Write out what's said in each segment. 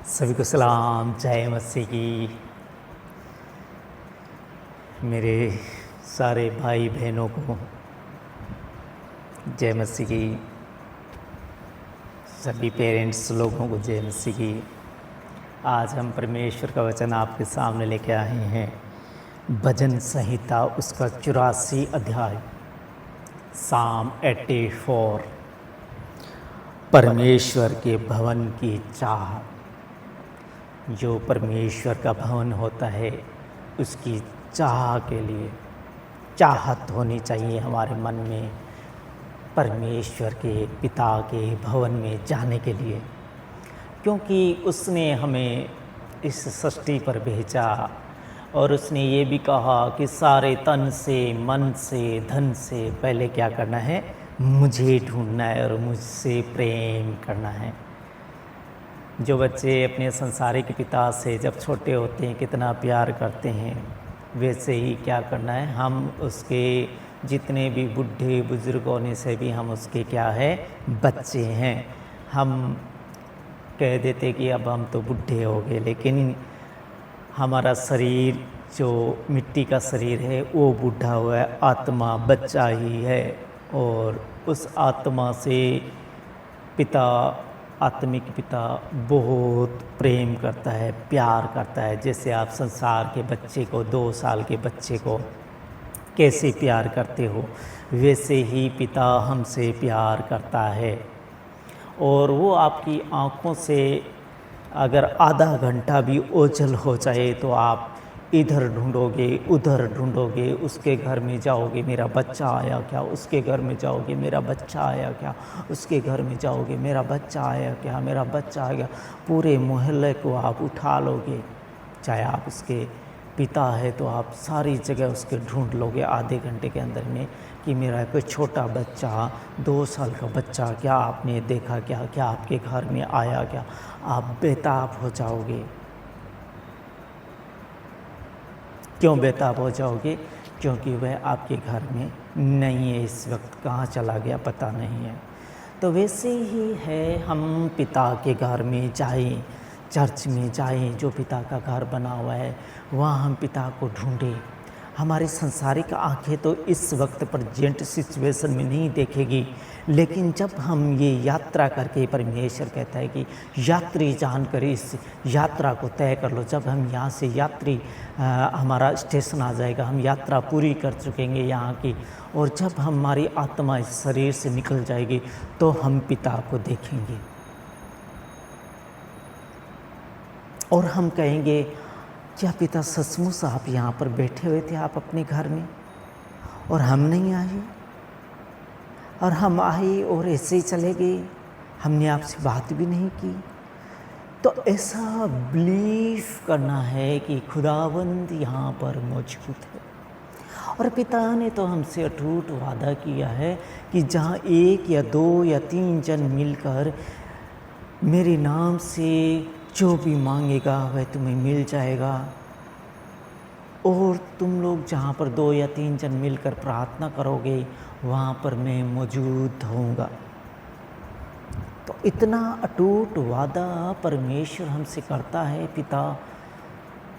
सभी को सलाम, जय मसीह की। मेरे सारे भाई बहनों को जय मसीह की। सभी पेरेंट्स लोगों को जय मसीह की। आज हम परमेश्वर का वचन आपके सामने लेके आए हैं। भजन संहिता उसका 84 अध्याय, साम 84। परमेश्वर के भवन की चाह। जो परमेश्वर का भवन होता है उसकी चाह के लिए चाहत होनी चाहिए हमारे मन में, परमेश्वर के पिता के भवन में जाने के लिए, क्योंकि उसने हमें इस सृष्टि पर भेजा और उसने ये भी कहा कि सारे तन से, मन से, धन से पहले क्या करना है, मुझे ढूंढना है और मुझसे प्रेम करना है। जो बच्चे अपने संसारिक पिता से जब छोटे होते हैं कितना प्यार करते हैं, वैसे ही क्या करना है, हम उसके जितने भी बूढ़े बुजुर्ग होने से भी हम उसके क्या है, बच्चे हैं। हम कह देते कि अब हम तो बूढ़े हो गए, लेकिन हमारा शरीर जो मिट्टी का शरीर है वो बूढ़ा हुआ है, आत्मा बच्चा ही है। और उस आत्मा से पिता, आत्मिक पिता बहुत प्रेम करता है, प्यार करता है। जैसे आप संसार के बच्चे को, 2 साल के बच्चे को कैसे प्यार करते हो, वैसे ही पिता हमसे प्यार करता है। और वो आपकी आँखों से अगर आधा घंटा भी ओझल हो जाए तो आप इधर ढूंढोगे, उधर ढूंढोगे, उसके घर में जाओगे, मेरा बच्चा आया क्या, उसके घर में जाओगे, मेरा बच्चा आया क्या, उसके घर में जाओगे, मेरा बच्चा आया क्या, मेरा बच्चा आया। पूरे मोहल्ले को आप उठा लोगे। चाहे आप उसके पिता है तो आप सारी जगह उसके ढूंढ लोगे आधे घंटे के अंदर में कि मेरा कोई छोटा बच्चा, 2 साल का बच्चा, क्या आपने देखा क्या, क्या आपके घर में आया क्या। आप बेताब हो जाओगे। क्यों बेताब हो जाओगे? क्योंकि वह आपके घर में नहीं है, इस वक्त कहाँ चला गया पता नहीं है। तो वैसे ही है, हम पिता के घर में जाएं, चर्च में जाएं, जो पिता का घर बना हुआ है वहाँ हम पिता को ढूंढें। हमारी संसारिक आंखें तो इस वक्त प्रेजेंट सिचुएशन में नहीं देखेगी, लेकिन जब हम ये यात्रा करके, परमेश्वर कहता है कि यात्री जानकर इस यात्रा को तय कर लो। जब हम यहाँ से यात्री, हमारा स्टेशन आ जाएगा, हम यात्रा पूरी कर चुकेंगे यहाँ की, और जब हमारी आत्मा इस शरीर से निकल जाएगी तो हम पिता को देखेंगे और हम कहेंगे, क्या पिता सचमुच आप यहाँ पर बैठे हुए थे, आप अपने घर में, और हम नहीं आए, और हम आए और ऐसे ही चले गए, हमने आपसे बात भी नहीं की। तो ऐसा बिलीव करना है कि खुदावंद यहाँ पर मौजूद है। और पिता ने तो हमसे अटूट वादा किया है कि जहाँ 1 या 2 या 3 जन मिलकर मेरे नाम से जो भी मांगेगा वह तुम्हें मिल जाएगा। और तुम लोग जहाँ पर 2 या 3 जन मिलकर प्रार्थना करोगे वहाँ पर मैं मौजूद होऊंगा। तो इतना अटूट वादा परमेश्वर हमसे करता है, पिता,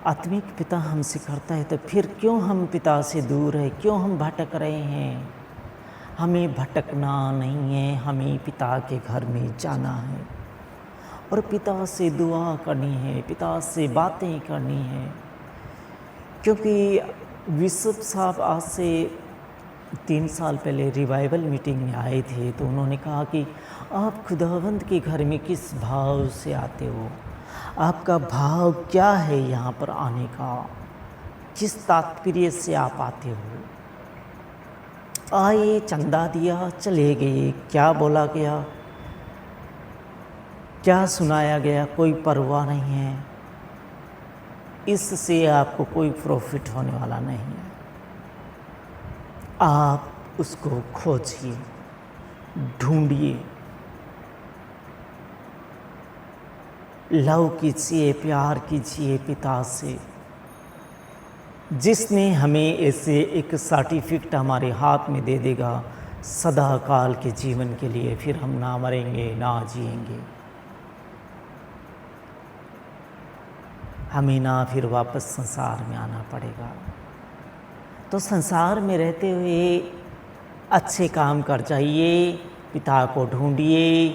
आत्मिक पिता हमसे करता है। तो फिर क्यों हम पिता से दूर है, क्यों हम भटक रहे हैं? हमें भटकना नहीं है, हमें पिता के घर में जाना है और पिता से दुआ करनी है, पिता से बातें करनी है। क्योंकि बिशप साहब आज से 3 साल पहले रिवाइवल मीटिंग में आए थे, तो उन्होंने कहा कि आप खुदावंद के घर में किस भाव से आते हो, आपका भाव क्या है यहाँ पर आने का, किस तात्पर्य से आप आते हो। आए, चंदा दिया, चले गए, क्या बोला गया, क्या सुनाया गया, कोई परवाह नहीं है। इससे आपको कोई प्रॉफिट होने वाला नहीं है। आप उसको खोजिए, ढूंढिए, लव कीजिए, प्यार कीजिए पिता से, जिसने हमें ऐसे एक सर्टिफिकेट हमारे हाथ में दे देगा सदा काल के जीवन के लिए। फिर हम ना मरेंगे ना जिएंगे। हमें ना फिर वापस संसार में आना पड़ेगा। तो संसार में रहते हुए अच्छे काम कर जाइए, पिता को ढूंढिए,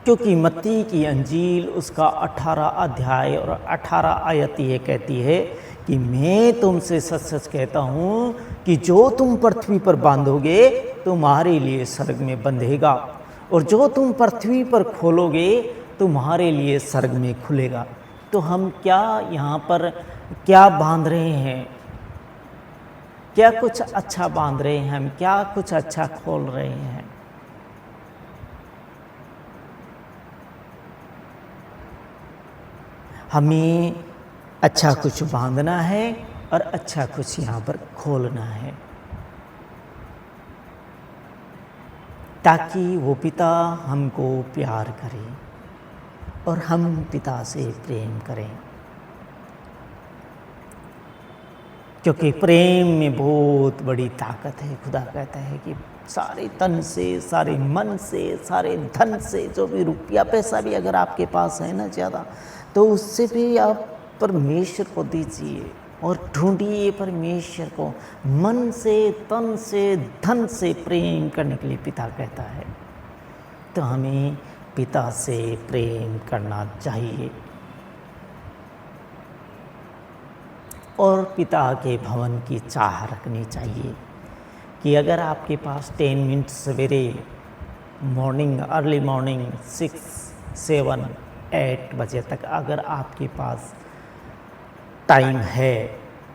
क्योंकि मत्ती की अंजील उसका 18 अध्याय और 18 आयत ये कहती है कि मैं तुमसे सच सच कहता हूँ कि जो तुम पृथ्वी पर बांधोगे तुम्हारे लिए स्वर्ग में बंधेगा, और जो तुम पृथ्वी पर खोलोगे तुम्हारे लिए स्वर्ग में खुलेगा। तो हम क्या यहाँ पर क्या बांध रहे हैं? क्या कुछ अच्छा बांध रहे हैं हम? क्या कुछ अच्छा खोल रहे हैं? हमें अच्छा कुछ बांधना है और अच्छा कुछ यहाँ पर खोलना है, ताकि वो पिता हमको प्यार करे और हम पिता से प्रेम करें। क्योंकि प्रेम में बहुत बड़ी ताकत है। खुदा कहता है कि सारे तन से, सारे मन से, सारे धन से, जो भी रुपया पैसा भी अगर आपके पास है ना ज़्यादा, तो उससे भी आप परमेश्वर को दीजिए और ढूंढिए परमेश्वर को। मन से, तन से, धन से प्रेम करने के लिए पिता कहता है। तो हमें पिता से प्रेम करना चाहिए और पिता के भवन की चाह रखनी चाहिए कि अगर आपके पास 10 मिनट सवेरे मॉर्निंग, अर्ली मॉर्निंग 6, 7, 8 बजे तक अगर आपके पास टाइम है,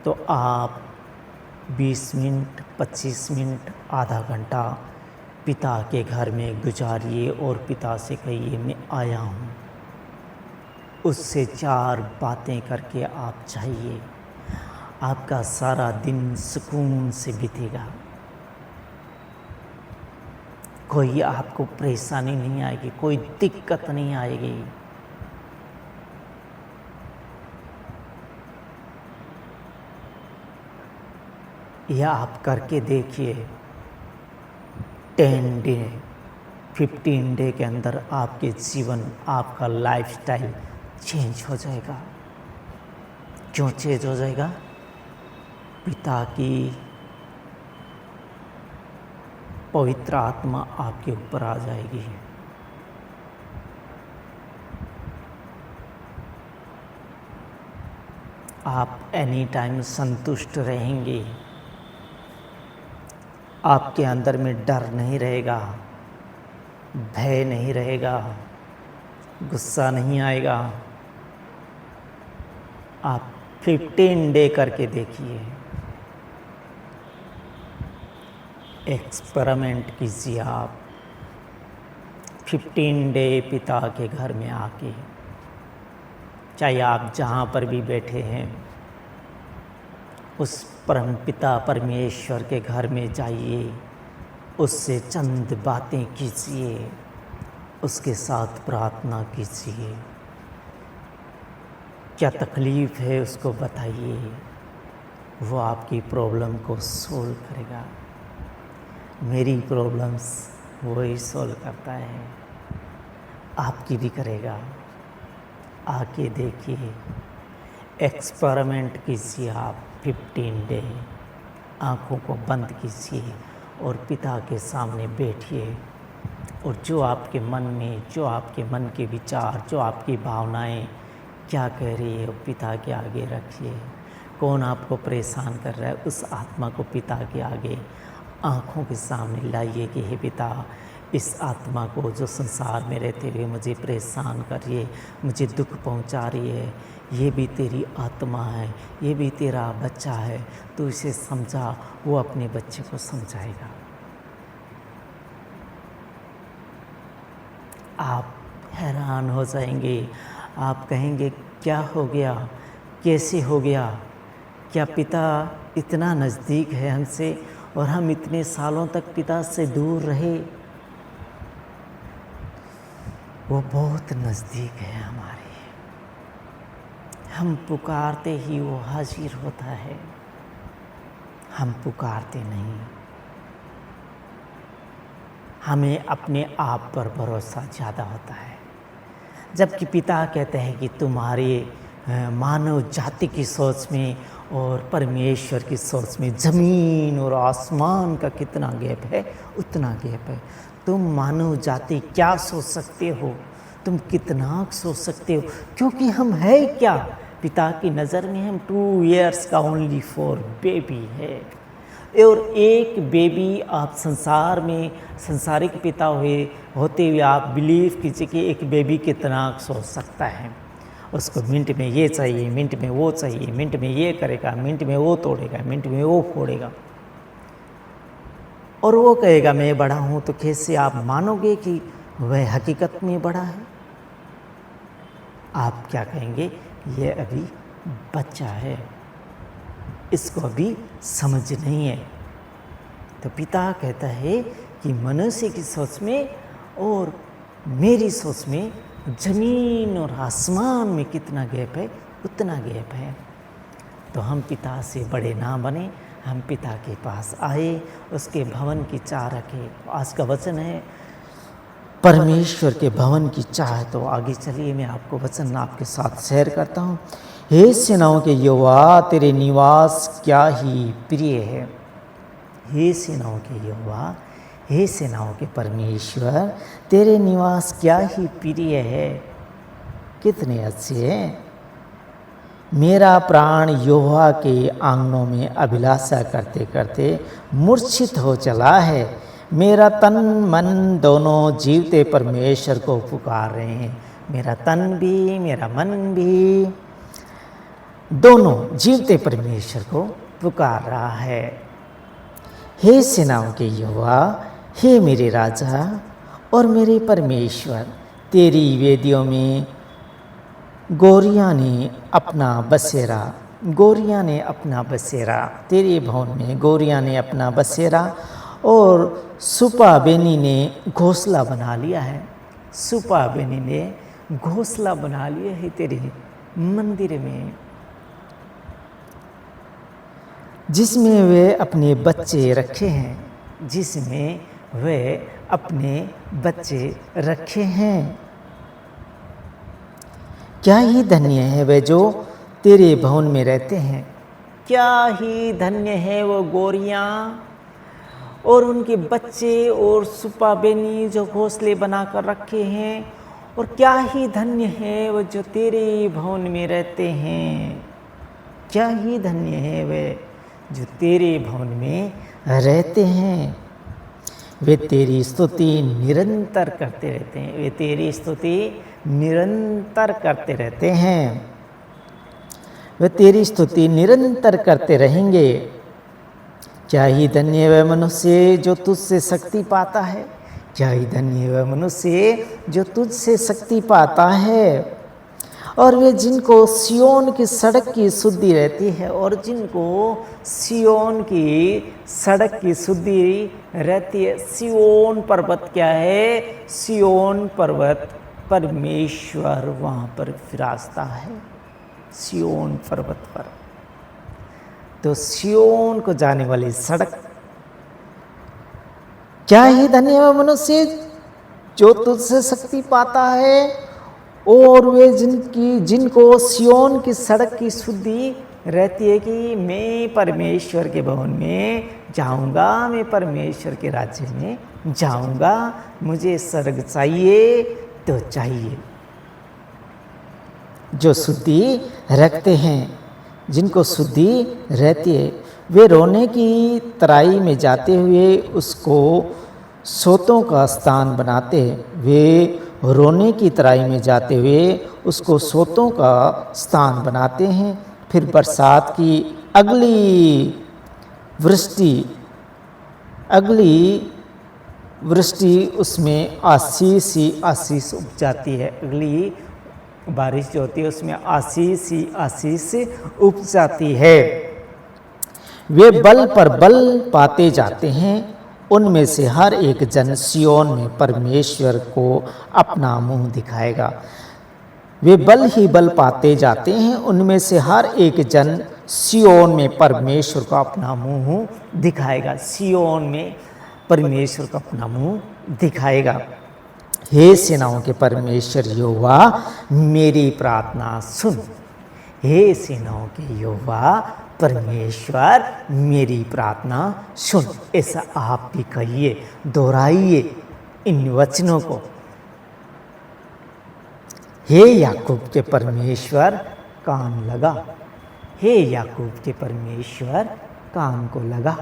तो आप 20 मिनट, 25 मिनट, आधा घंटा पिता के घर में गुजारिए और पिता से कहिए मैं आया हूँ। उससे 4 बातें करके आप जाइए, आपका सारा दिन सुकून से बीतेगा। कोई आपको परेशानी नहीं आएगी, कोई दिक्कत नहीं आएगी। यह आप करके देखिए। 10 डे, 15 डे के अंदर आपके जीवन, आपका लाइफस्टाइल चेंज हो जाएगा। क्यों चेंज हो जाएगा? पिता की पवित्र आत्मा आपके ऊपर आ जाएगी। आप एनी टाइम संतुष्ट रहेंगे। आपके अंदर में डर नहीं रहेगा, भय नहीं रहेगा, गुस्सा नहीं आएगा। आप 15 डे करके देखिए, एक्सपेरिमेंट कीजिए। आप 15 डे पिता के घर में आके, चाहे आप जहाँ पर भी बैठे हैं, उस परम पिता परमेश्वर के घर में जाइए, उससे चंद बातें कीजिए, उसके साथ प्रार्थना कीजिए। क्या तकलीफ़ है उसको बताइए, वो आपकी प्रॉब्लम को सोल्व करेगा। मेरी प्रॉब्लम्स वही सॉल्व करता है, आपकी भी करेगा। आके देखिए, एक्सपेरिमेंट कीजिए। आप 15 डे आँखों को बंद कीजिए और पिता के सामने बैठिए, और जो आपके मन में, जो आपके मन के विचार, जो आपकी भावनाएं क्या कह रही है, वो पिता के आगे रखिए। कौन आपको परेशान कर रहा है, उस आत्मा को पिता के आगे आँखों के सामने लाइए कि हे पिता, इस आत्मा को जो संसार में रहते हुए मुझे परेशान कर रही है, मुझे दुख पहुंचा रही है, ये भी तेरी आत्मा है, ये भी तेरा बच्चा है, तू इसे समझा। वो अपने बच्चे को समझाएगा। आप हैरान हो जाएंगे। आप कहेंगे क्या हो गया, कैसे हो गया? क्या पिता इतना नज़दीक है हमसे और हम इतने सालों तक पिता से दूर रहे? वो बहुत नज़दीक है हमारे। हम पुकारते ही वो हाजिर होता है, हम पुकारते नहीं। हमें अपने आप पर भरोसा ज़्यादा होता है, जबकि पिता कहते हैं कि तुम्हारे मानव जाति की सोच में और परमेश्वर की सोच में ज़मीन और आसमान का कितना गैप है, उतना गैप है। तुम मानव जाति क्या सोच सकते हो, तुम कितना सोच सकते हो, क्योंकि हम है क्या पिता की नज़र में, हम 2 इयर्स का ओनली फॉर बेबी है। और एक बेबी आप संसार में संसारिक पिता होते हुए आप बिलीव कीजिए कि एक बेबी कितना सोच सकता है। उसको मिनट में ये चाहिए, मिनट में वो चाहिए, मिनट में ये करेगा, मिनट में वो तोड़ेगा, मिनट में वो फोड़ेगा, और वो कहेगा मैं बड़ा हूँ। तो कैसे आप मानोगे कि वह हकीकत में बड़ा है? आप क्या कहेंगे, ये अभी बच्चा है, इसको अभी समझ नहीं है। तो पिता कहता है कि मनुष्य की सोच में और मेरी सोच में ज़मीन और आसमान में कितना गैप है, उतना गैप है। तो हम पिता से बड़े ना बने, हम पिता के पास आए, उसके भवन की चाह रखें। आज का वचन है परमेश्वर के भवन की चाह। तो आगे चलिए मैं आपको वचन आपके साथ शेयर करता हूँ। हे सेनाओं के यहोवा, तेरे निवास क्या ही प्रिय है। हे सेनाओं के यहोवा, हे सेनाओं के परमेश्वर, तेरे निवास क्या ही प्रिय है। कितने अच्छे हैं। मेरा प्राण यहोवा के आंगनों में अभिलाषा करते करते मूर्छित हो चला है। मेरा तन मन दोनों जीवते परमेश्वर को पुकार रहे हैं। मेरा तन भी मेरा मन भी दोनों जीवते परमेश्वर को पुकार रहा है। हे सेनाओं के यहोवा, हे मेरे राजा और मेरे परमेश्वर, तेरी वेदियों में गोरियाँ ने अपना बसेरा, गोरियाँ ने अपना बसेरा, तेरे भवन में गोरियाँ ने अपना बसेरा और सुपा बेनी ने घोंसला बना लिया है। सुपा बेनी ने घोंसला बना लिया है तेरे मंदिर में, जिसमें वे अपने बच्चे रखे हैं, जिसमें वे अपने बच्चे रखे हैं। क्या ही धन्य है वे जो तेरे भवन में रहते हैं। क्या ही धन्य है वो गोरियाँ और उनके बच्चे और सुपा बेनी जो घोंसले बनाकर रखे हैं। और क्या ही धन्य है वो जो तेरे भवन में रहते हैं। क्या ही धन्य है वे जो तेरे भवन में रहते हैं। वे तेरी स्तुति निरंतर करते रहते हैं। वे तेरी स्तुति निरंतर करते रहते हैं। वे तेरी स्तुति निरंतर करते रहेंगे। क्या ही धन्य वह मनुष्य जो तुझसे शक्ति पाता है। क्या ही धन्य वह मनुष्य जो तुझसे शक्ति पाता है। और वे जिनको सियोन की सड़क की शुद्धि रहती है, और जिनको सियोन की सड़क की शुद्धि रहती है। सियोन पर्वत क्या है? सियोन पर्वत परमेश्वर वहाँ पर विराजता है, सियोन पर्वत पर। तो सियोन को जाने वाली सड़क, क्या ही धन्य है मनुष्य जो तुझसे शक्ति पाता है। और वे जिनको सियोन की सड़क की शुद्धि रहती है कि मैं परमेश्वर के भवन में जाऊंगा, मैं परमेश्वर के राज्य में जाऊंगा, मुझे स्वर्ग चाहिए तो चाहिए। जो शुद्धि रखते हैं, जिनको शुद्धि रहती है, वे रोने की तराई में जाते हुए उसको सोतों का स्थान बनाते हैं। वे रोने की तराई में जाते हुए उसको सोतों का स्थान बनाते हैं। फिर बरसात की अगली वृष्टि उसमें आशीष ही आशीष उग जाती है। अगली बारिश जो होती है उसमें आशीष ही आशीष उग जाती है। वे बल पर बल पाते जाते हैं। उनमें से हर एक जन सियोन में परमेश्वर को अपना मुंह दिखाएगा। वे बल ही बल पाते जाते हैं। उनमें से हर एक जन सियोन में परमेश्वर को अपना मुंह दिखाएगा। सियोन में परमेश्वर को अपना मुंह दिखाएगा। हे सेनाओं के परमेश्वर यहोवा मेरी प्रार्थना सुन। हे सेनाओं के यहोवा परमेश्वर मेरी प्रार्थना सुन। ऐसा आप भी कहिए, दोहराइए इन वचनों को। हे याकूब के परमेश्वर कान लगा, हे याकूब के परमेश्वर कान को लगा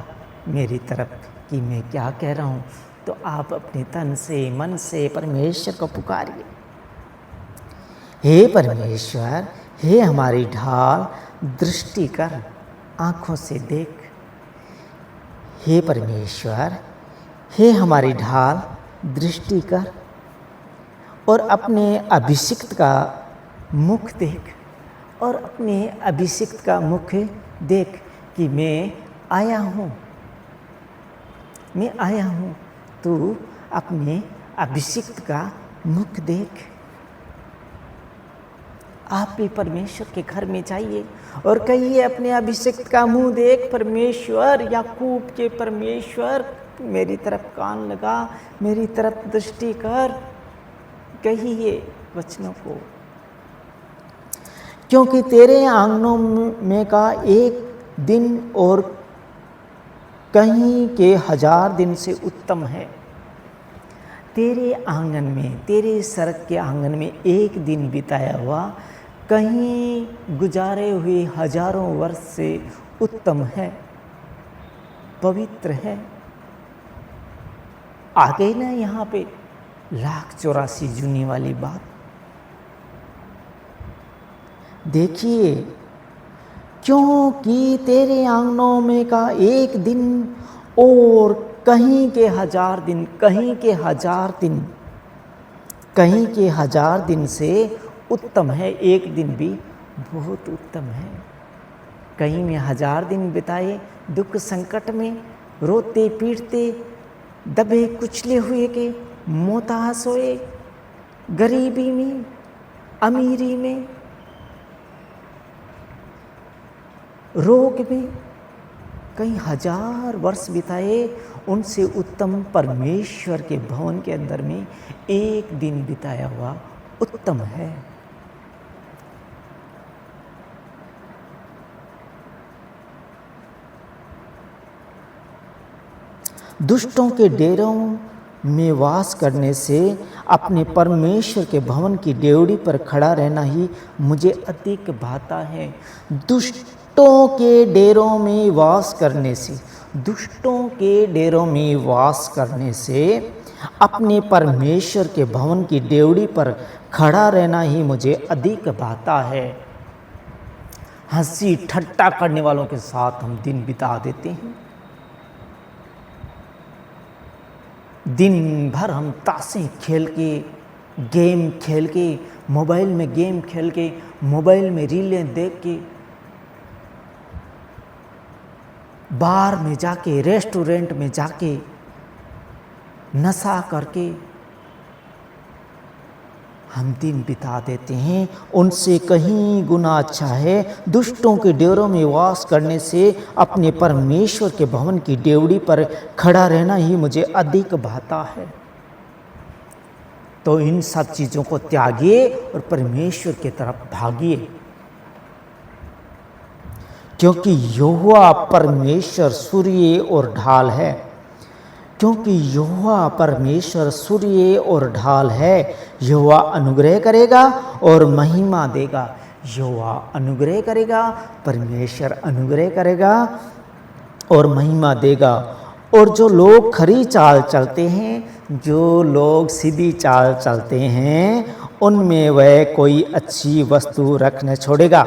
मेरी तरफ कि मैं क्या कह रहा हूँ। तो आप अपने तन से मन से परमेश्वर को पुकारिए। हे परमेश्वर, हे हमारी ढाल, दृष्टि कर, आँखों से देख। हे परमेश्वर, हे हमारी ढाल, दृष्टि कर और अपने अभिषिक्त का मुख देख, और अपने अभिषिक्त का मुख देख कि मैं आया हूँ, मैं आया हूँ। तू अपने अभिषिक्त का मुख देख। आप भी परमेश्वर के घर में जाइए और कहिए, अपने अभिषिक्त का मुंह देख परमेश्वर, याकूब के परमेश्वर मेरी तरफ कान लगा, मेरी तरफ दृष्टि कर। कहिए वचनों को, क्योंकि तेरे आंगनों में का एक दिन और कहीं के 1000 दिन से उत्तम है। तेरे आंगन में, तेरे सड़क के आंगन में एक दिन बिताया हुआ कहीं गुजारे हुए हजारों वर्ष से उत्तम है, पवित्र है। आ गई ना यहाँ पे 1,84,000 जूनी वाली बात। देखिए, क्योंकि तेरे आंगनों में का एक दिन और कहीं के 1000 दिन, कहीं के 1000 दिन, कहीं के 1000 दिन से उत्तम है। एक दिन भी बहुत उत्तम है। कहीं में 1000 दिन बिताए दुख संकट में, रोते पीटते, दबे कुचले हुए के, मोहताज होए, गरीबी में, अमीरी में, रोग में, कई 1000 वर्ष बिताए, उनसे उत्तम परमेश्वर के भवन के अंदर में एक दिन बिताया हुआ उत्तम है। दुष्टों के डेरों में वास करने से अपने परमेश्वर के भवन की डेवढ़ी पर खड़ा रहना ही मुझे अधिक भाता है। दुष्टों के डेरों में वास करने से, दुष्टों के डेरों में वास करने से अपने परमेश्वर के भवन की डेवढ़ी पर खड़ा रहना ही मुझे अधिक भाता है। हंसी ठट्टा करने वालों के साथ हम दिन बिता देते हैं। दिन भर हम ताशें खेल के, गेम खेल के, मोबाइल में गेम खेल के, मोबाइल में रीलें देख के, बार में जाके, रेस्टोरेंट में जाके नशा करके हम दिन बिता देते हैं। उनसे कहीं गुना अच्छा है दुष्टों के डेरों में वास करने से अपने परमेश्वर के भवन की डेवढ़ी पर खड़ा रहना ही मुझे अधिक भाता है। तो इन सब चीज़ों को त्यागिए और परमेश्वर की तरफ भागिए, क्योंकि यहोवा परमेश्वर सूर्य और ढाल है। क्योंकि यहोवा परमेश्वर सूर्य और ढाल है। यहोवा अनुग्रह करेगा और महिमा देगा। यहोवा अनुग्रह करेगा, परमेश्वर अनुग्रह करेगा और महिमा देगा। और जो लोग खरी चाल चलते हैं, जो लोग सीधी चाल चलते हैं, उनमें वह कोई अच्छी वस्तु रख न छोड़ेगा।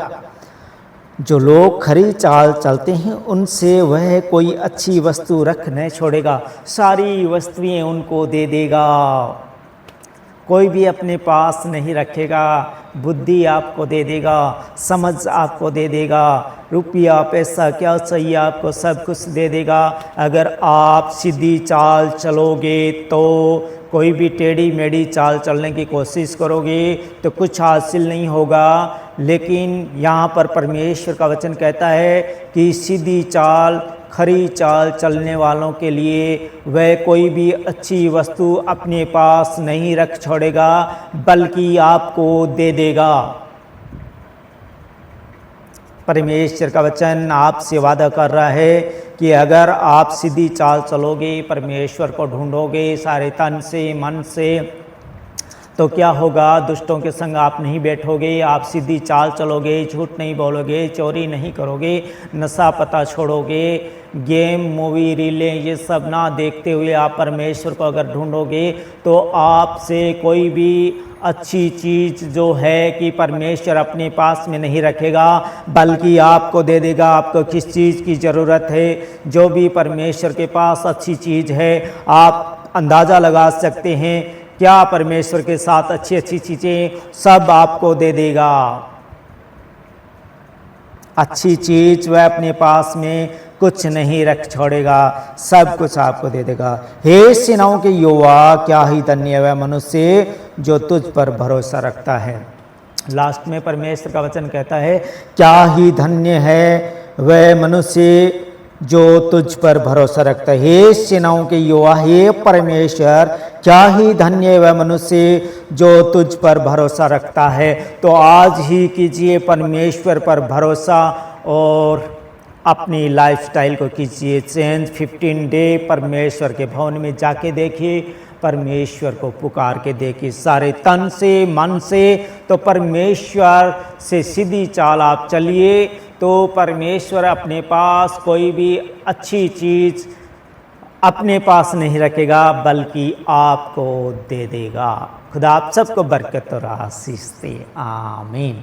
जो लोग खरी चाल चलते हैं, उनसे वह कोई अच्छी वस्तु रख न छोड़ेगा। सारी वस्तुएं उनको दे देगा, कोई भी अपने पास नहीं रखेगा। बुद्धि आपको दे देगा, समझ आपको दे देगा, रुपया पैसा क्या चाहिए आपको सब कुछ दे देगा। अगर आप सीधी चाल चलोगे तो, कोई भी टेढ़ी मेढ़ी चाल चलने की कोशिश करोगे तो कुछ हासिल नहीं होगा। लेकिन यहाँ पर परमेश्वर का वचन कहता है कि सीधी चाल, खरी चाल चलने वालों के लिए वह कोई भी अच्छी वस्तु अपने पास नहीं रख छोड़ेगा, बल्कि आपको दे देगा। परमेश्वर का वचन आपसे वादा कर रहा है कि अगर आप सीधी चाल चलोगे, परमेश्वर को ढूंढोगे सारे तन से मन से, तो क्या होगा? दुष्टों के संग आप नहीं बैठोगे, आप सीधी चाल चलोगे, झूठ नहीं बोलोगे, चोरी नहीं करोगे, नशा पता छोड़ोगे, गेम मूवी रीलें ये सब ना देखते हुए आप परमेश्वर को अगर ढूंढोगे तो आपसे कोई भी अच्छी चीज़ जो है कि परमेश्वर अपने पास में नहीं रखेगा, बल्कि आपको दे देगा। आपको किस चीज़ की ज़रूरत है, जो भी परमेश्वर के पास अच्छी चीज़ है, आप अंदाज़ा लगा सकते हैं क्या परमेश्वर के साथ अच्छी अच्छी चीज़ें सब आपको दे देगा। अच्छी चीज़ वह अपने पास में कुछ नहीं रख छोड़ेगा, सब कुछ आपको दे देगा। हे सेनाओं के यहोवा, क्या ही धन्य वह मनुष्य जो तुझ पर भरोसा रखता है। लास्ट में परमेश्वर का वचन कहता है, क्या ही धन्य है वह मनुष्य जो तुझ पर भरोसा रखता है। हे सेनाओं के यहोवा, हे परमेश्वर, क्या ही धन्य है वह मनुष्य जो तुझ पर भरोसा रखता है। तो आज ही कीजिए परमेश्वर पर भरोसा और अपनी लाइफस्टाइल को कीजिए चेंज। 15 डे परमेश्वर के भवन में जाके देखिए, परमेश्वर को पुकार के देखिए सारे तन से मन से। तो परमेश्वर से सीधी चाल आप चलिए तो परमेश्वर अपने पास कोई भी अच्छी चीज़ अपने पास नहीं रखेगा, बल्कि आपको दे देगा। खुदा आप सबको बरकत और आशीष दे। आमीन।